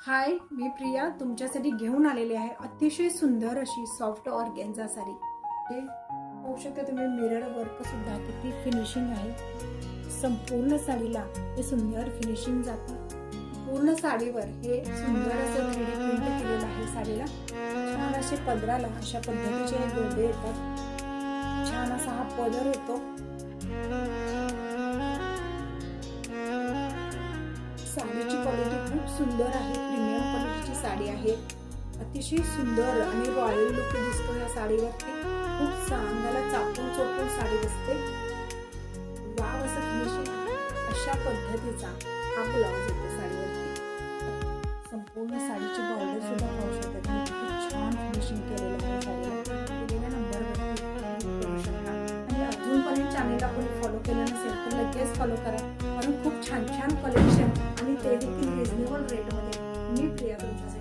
हाय, मी प्रिया तुमच्यासाठी घेऊन आलेली आहे अतिशय सुंदर अशी सॉफ्ट ऑर्गेन्झा साडी। हे पाहू शकता तुम्ही, मिरर वर्क सुद्धा किती फिनिशिंग आहे। संपूर्ण साडीला हे सुंदर फिनिशिंग जाते। पूर्ण साडीवर हे सुंदर असं 3D प्रिंट केलेलं आहे। साडीला छान असे पदराला अशा पद्धतीचे गोंडे येतात। छान असा हा पदर येतो। साडीची क्वालिटी खूप सुंदर आहे, प्रीमियम क्वालिटीची साडी आहे। अतिशय सुंदर आणि रॉयल लुक दिसतो या साडीवरती। खूप चांगला चापून चोपून साडी दिसते। वाव असं फिनिशिंग अशा पद्धतीचा हा ब्लाउज येतो साडीवरती। संपूर्ण साडीची बॉर्डर सुद्धा पाहू शकता तुम्ही, किती छान फिनिशिंग केलेलं आहे साडीला। दिलेल्या नंबरवरती करू शकता आणि अजूनपर्यंत चॅनलला कोणी फॉलो केलं नसेल तर लगेच फॉलो करा, कारण खूप छान छान कलेक्शन आणि ते देखील रिजनेबल रेटमध्ये मी प्रिया तुमच्यासाठी